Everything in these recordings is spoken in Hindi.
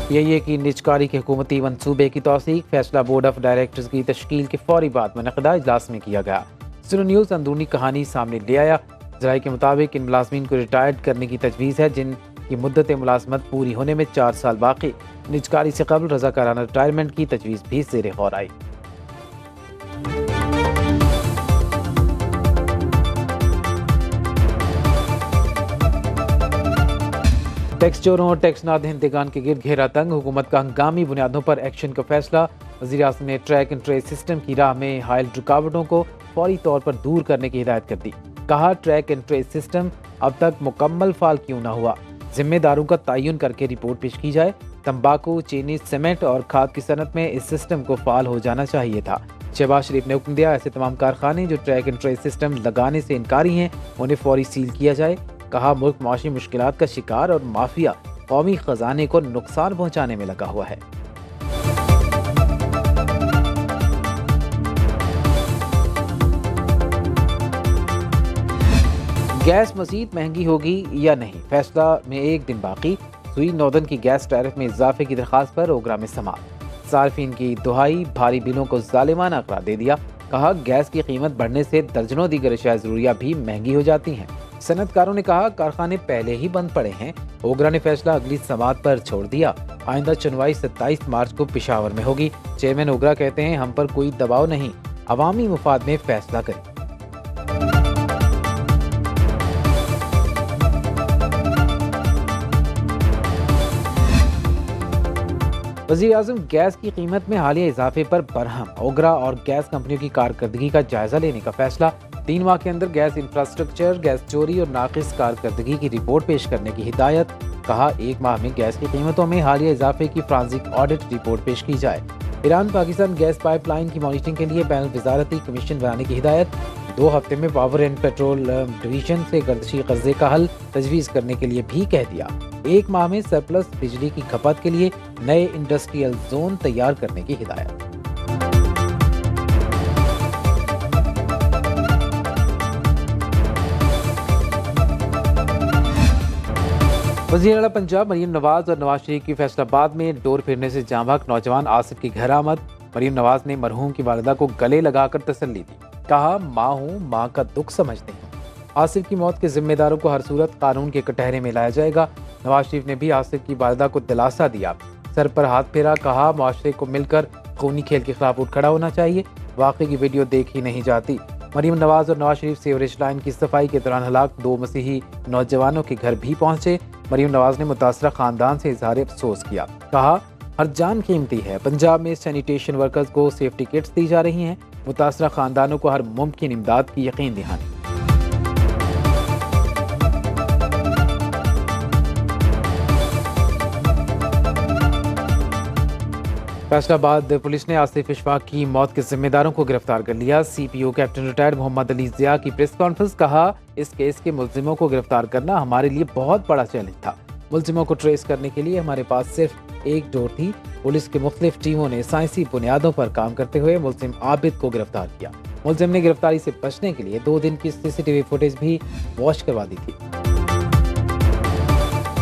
PIA की निजकारी के हुकूमती मनसूबे की तौसीक, फैसला बोर्ड ऑफ डायरेक्टर्स की तश्कील के फौरी बाद मुनक़दा इजलास में किया गया। सुनो न्यूज़ अंदरूनी कहानी सामने ले आया। ज़राए के मुताबिक इन मुलाजमीन को रिटायर्ड करने की तजवीज़ है जिनकी मुद्दत मुलाजमत पूरी होने में 4 साल बाकी। निजकारी से कबल रज़ाकाराना रिटायरमेंट की तजवीज़ भी ज़ेरे गौर आई। टैक्स चोरों और टैक्स नादहिंदगान के गिर्द घेरा तंग, हुकूमत का हंगामी बुनियादों पर एक्शन का फैसला। वज़ीर आज़म ने ट्रैक एंड ट्रेस सिस्टम की राह में हायल रुकावटों को फौरी तौर पर दूर करने की हिदायत कर दी। कहा, ट्रैक एंड ट्रेस सिस्टम अब तक मुकम्मल फाल क्यों ना हुआ, जिम्मेदारों का तयन करके रिपोर्ट पेश की जाए। तंबाकू, चीनी, सीमेंट और खाद की सनत में इस सिस्टम को फाल हो जाना चाहिए था। शहबाज शरीफ ने हुक्म दिया, ऐसे तमाम कारखाने जो ट्रैक एंड ट्रेस सिस्टम लगाने से इनकारी हैं उन्हें फौरी सील किया जाए। कहा, मुल्क माशी मुश्किलात का शिकार और माफिया कौमी खजाने को नुकसान पहुंचाने में लगा हुआ है। गैस मजीद महंगी होगी या नहीं, फैसला में एक दिन बाकी। सुई नौदन की गैस टैरिफ में इजाफे की दरखास्त पर ओगरा में समाअत। सार्फिन की दुहाई, भारी बिलों को जालिमाना करार दे दिया। कहा, गैस की कीमत बढ़ने से दर्जनों दीगर अशिया ज़रूरियात भी महंगी हो जाती हैं। सनतकारों ने कहा, कारखाने पहले ही बंद पड़े हैं। ओगरा ने फैसला अगली समाअत पर छोड़ दिया। आइंदा सुनवाई 27 मार्च को पेशावर में होगी। चेयरमैन ओगरा कहते हैं, हम पर कोई दबाव नहीं, अवामी मुफाद में फैसला करें। वज़ीर आज़म गैस की कीमत में हालिया इजाफे पर बरहम। ओगरा और गैस कंपनियों की कारकर्दगी का जायजा लेने का फैसला। 3 माह के अंदर गैस इंफ्रास्ट्रक्चर, गैस चोरी और नाकिस कारकर्दगी की रिपोर्ट पेश करने की हिदायत। कहा, 1 माह में गैस की कीमतों में हालिया इजाफे की फ्रांसिक ऑडिट रिपोर्ट पेश की जाए। ईरान पाकिस्तान गैस पाइपलाइन की मॉनिटरिंग के लिए बैन वजारती कमीशन बनाने की हिदायत। 2 हफ्ते में पावर एंड पेट्रोल डिवीजन से गर्दशी कर्जे का हल तजवीज़ करने के लिए भी कह दिया। 1 माह में सरप्लस बिजली की खपत के लिए नए इंडस्ट्रियल जोन तैयार करने की हिदायत। वज़ीर आला पंजाब मरीम नवाज और नवाज शरीफ की फैसलाबाद में डोर फिरने से जाँ बहक नौजवान आसिफ की घर आमद। मरीम नवाज ने मरहूम की वालिदा को गले लगाकर तसल्ली दी। कहा, माँ हूँ, माँ का दुख समझती हूँ। आसिफ की मौत के जिम्मेदारों को हर सूरत कानून के कटहरे में लाया जाएगा। नवाज शरीफ ने भी आसिफ की वालिदा को दिलासा दिया, सर पर हाथ फेरा। कहा, मुआशरे को मिलकर खूनी खेल के खिलाफ उठ खड़ा होना चाहिए। वाक़े की वीडियो देखी नहीं जाती। मरीम नवाज और नवाज शरीफ सीवरेज लाइन की सफाई के दौरान हलाक 2 मसीही नौजवानों के घर भी पहुंचे। मरीम नवाज ने मुतासरा खानदान से इजहार अफसोस किया। कहा, हर जान कीमती है। पंजाब में सैनिटेशन वर्कर्स को सेफ्टी किट्स दी जा रही हैं। मुतासरा खानदानों को हर मुमकिन इमदाद की यकीन दिलानी। फैसलाबाद पुलिस ने आसिफ इशफाक की मौत के जिम्मेदारों को गिरफ्तार कर लिया। CPO captain retired Mohammad Ali Zia की प्रेस कॉन्फ्रेंस। कहा, इस केस के मुल्जिमों को गिरफ्तार करना हमारे लिए बहुत बड़ा चैलेंज था। मुल्जिमों को ट्रेस करने के लिए हमारे पास सिर्फ एक डोर थी। पुलिस की मुख्तलिफ टीमों ने साइंसी बुनियादों पर काम करते हुए मुल्जिम आबिद को गिरफ्तार किया। मुल्जिम ने गिरफ्तारी से बचने के लिए 2 दिन की CCTV फुटेज भी वॉश करवा दी थी।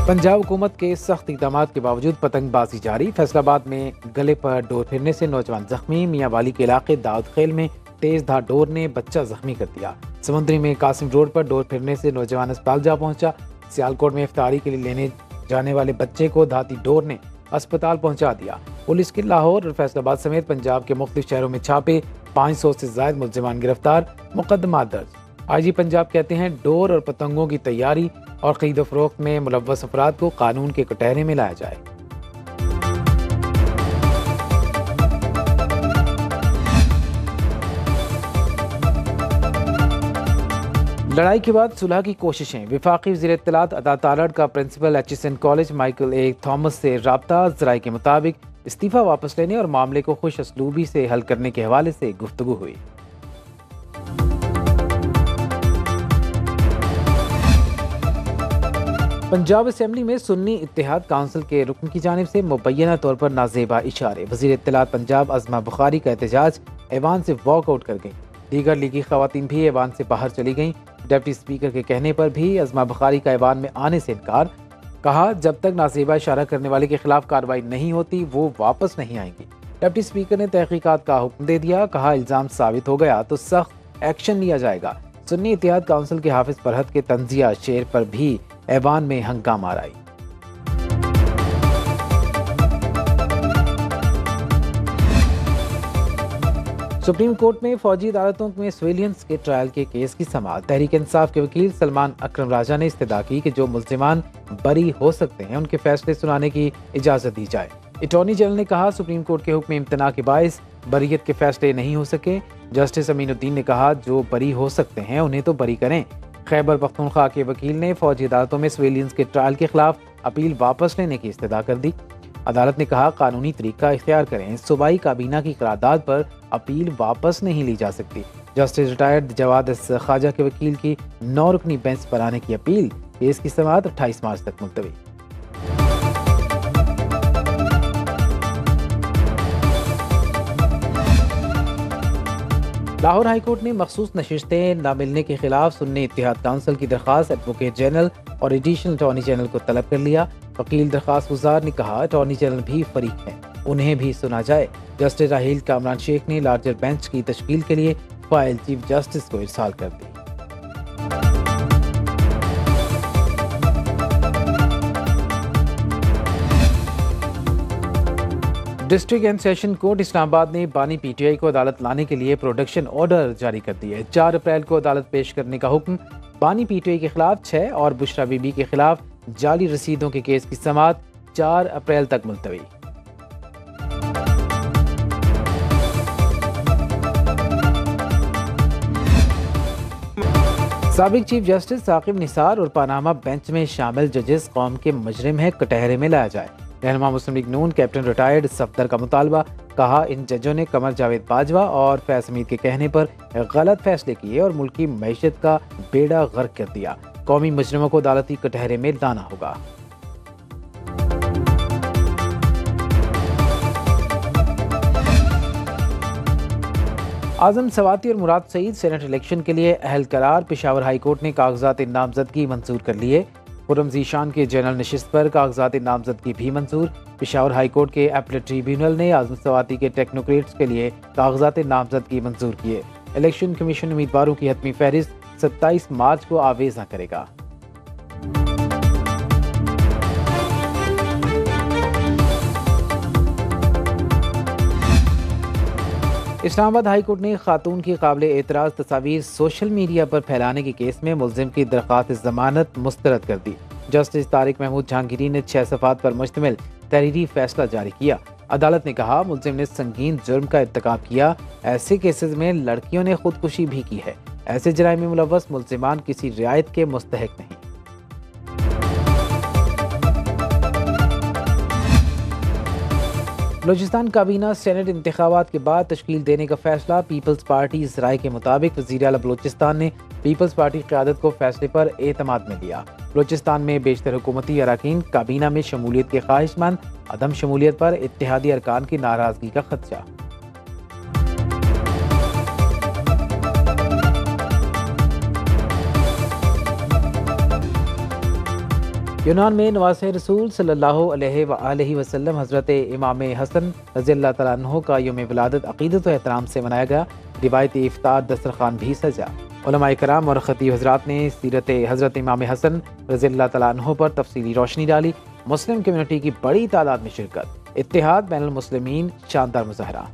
पंजाब हुकूमत के सख्त इक़दामात के बावजूद पतंगबाजी जारी। फैसलाबाद में गले पर डोर फिरने से नौजवान जख्मी। मियाँ वाली के इलाके दाऊद खेल में तेज धार डोर ने बच्चा जख्मी कर दिया। समुद्री में कासिम रोड पर डोर फिरने से नौजवान अस्पताल जा पहुंचा। सियालकोट में इफ्तारी के लिए लेने जाने वाले बच्चे को धाती डोर ने अस्पताल पहुंचा दिया। पुलिस के लाहौर और फैसलाबाद समेत पंजाब के मुख्तलिफ शहरों में छापे। 500 से ज्यादा मुल्जिमान गिरफ्तार, मुकदमा दर्ज। IG पंजाब कहते हैं, डोर और पतंगों की तैयारी और खरीद फरोख्त में मुलव्वस अफराद को कानून के कटहरे में लाया जाए। लड़ाई के बाद सुलह की कोशिशें। वफाकी वज़ीर इत्तलात अता तारड़ का प्रिंसिपल HSN कॉलेज माइकल ए थॉमस से राब्ता। ज़राए के मुताबिक इस्तीफा वापस लेने और मामले को खुश असलूबी से हल करने के हवाले से गुफ्तगू हुई। पंजाब असेंबली में सुन्नी इत्तेहाद काउंसिल के रुकन की जानिब से मुबैना तौर पर नाजेबा इशारे। वज़ीर इत्तलात पंजाब अज़मा बुखारी का एहतजाज, ऐवान से वॉकआउट कर गई। दीगर लीगी ख़वातीन भी ऐवान से बाहर चली गईं। डिप्टी स्पीकर के कहने पर भी अज़मा बुखारी का ऐवान में आने से इनकार। कहा, जब तक नाजेबा इशारा करने वाले के खिलाफ कार्रवाई नहीं होती वो वापस नहीं आएंगी। डिप्टी स्पीकर ने तहकीकात का हुक्म दे दिया। कहा, इल्जाम साबित हो गया तो सख्त एक्शन लिया जाएगा। सुन्नी इत्तेहाद काउंसिल के हाफिज फरहत के तंजिया शेर पर भी ऐवान में हंगामा आई। सुप्रीम कोर्ट में फौजी अदालतों में सिविलियंस के ट्रायल के केस की समाअत। तहरीक इंसाफ के वकील सलमान अकरम राजा ने इस्तदा की कि जो मुल्जिमान बरी हो सकते हैं उनके फैसले सुनाने की इजाजत दी जाए। अटॉर्नी जनरल ने कहा, सुप्रीम कोर्ट के हुक्म इम्तना के बायस बरीयत के फैसले नहीं हो सके। जस्टिस अमीनुद्दीन ने कहा, जो बरी हो सकते हैं उन्हें तो बरी करें। खैबर पख्तूनख्वा के वकील ने फौजी अदालतों में सिविलियंस के ट्रायल के खिलाफ अपील वापस लेने की इस्तदा कर दी। अदालत ने कहा, कानूनी तरीका इख्तियार करें। सूबाई काबीना की करारदाद पर अपील वापस नहीं ली जा सकती। Justice retired Jawad S Khwaja के वकील की 9 रुकनी बेंच पर आने की अपील। केस की समाअत 28 मार्च तक मुलतवी। लाहौर हाईकोर्ट ने मखसूस नशिस्तें न मिलने के खिलाफ सुन्नी इत्तेहाद काउंसिल की दरख्वास्त एडवोकेट जनरल और एडिशनल अटॉर्नी जनरल को तलब कर लिया। वकील दरख्वास्त गुजार ने कहा, अटॉर्नी जनरल भी फरीक हैं, उन्हें भी सुना जाए। जस्टिस राहील कामरान शेख ने लार्जर बेंच की तश्कील के लिए फाइल चीफ जस्टिस को इरसाल कर दी। District and session court Islamabad ने बानी पीटीआई को अदालत लाने के लिए प्रोडक्शन ऑर्डर जारी कर दिए। 4 अप्रैल को अदालत पेश करने का हुक्म। बानी पीटीआई के खिलाफ 6 और बुशरा बीबी के खिलाफ जाली रसीदों के केस की समाअत 4 अप्रैल तक मुलतवी। साबिक चीफ जस्टिस साकिब निसार और पानामा बेंच में शामिल जजेस कौम के मुजरिम है, कटहरे में लाया जाए। रहनुमा मुस्लिम लीग नून कैप्टन रिटायर्ड सफदर का मुतालबा। कहा, इन जजों ने कमर जावेद बाजवा और फैज हमीद के कहने पर गलत फैसले किए और मुल्क की मैशत का बेड़ा गर्क कर दिया। कौमी मुजरिमों को अदालती कटहरे में लाना होगा। आजम सवाती और मुराद सईद सेनेट इलेक्शन के लिए अहल करार। पेशावर हाई कोर्ट ने कागजात नामजदगी मंजूर कर लिए। खुर्रम ज़ीशान के जनरल नशिस्त पर कागजात नामजदगी भी मंजूर। पेशावर हाई कोर्ट के अपीलेट ट्रिब्यूनल ने आजम सवाती के टेक्नोक्रेट्स के लिए कागजात नामजदगी मंजूर किए। इलेक्शन कमीशन उम्मीदवारों की हतमी फहरिस्त 27 मार्च को आवेज़ा करेगा। इस्लामाबाद हाई कोर्ट ने खातून की काबिल एतराज़ तस्वीर सोशल मीडिया पर फैलाने के केस में मुल्जिम की दरख्वास्त जमानत मुस्तरद कर दी। जस्टिस तारिक महमूद जहांगीरी ने 6 सफ़ात पर मुश्तमिल तहरीरी फैसला जारी किया। अदालत ने कहा, मुल्जिम ने संगीन जुर्म का इर्तिकाब किया। ऐसे केसेस में लड़कियों ने खुदकुशी भी की है। ऐसे जराइम में मुलव्वस मुल्जिमान किसी रियायत के मुस्तहक नहीं। बलूचिस्तान काबीना सेनेट इंतखाबात के बाद तश्कील देने का फैसला। पीपल्स पार्टी इस राय के मुताबिक वज़ीर आला बलूचिस्तान ने पीपल्स पार्टी क़यादत को फैसले पर एतमाद में लिया। बलूचिस्तान में बेशतर हुकूमती अरकान काबीना में शमूलियत के ख्वाहिशमंद। अदम शमूलियत पर इत्तेहादी अरकान की नाराज़गी का खदशा। यूनान में नवासे रसूल सल्लल्लाहु अलैहि वसल्लम हज़रत इमाम हसन रज़ियल्लाहु तआला अन्हु का यौम विलादत अक़ीदत व एहतराम से मनाया गया। रिवायती इफ्तार दस्तरखान भी सजा। उलमाए कराम और खतीब हज़रात ने सीरत हज़रत इमाम हसन रज़ियल्लाहु तआला अन्हु पर तफसीली रोशनी डाली। मुस्लिम कम्युनिटी की बड़ी तादाद में शिरकत। इत्तेहाद बैनुल मुस्लिमीन शानदार मुज़ाहरा।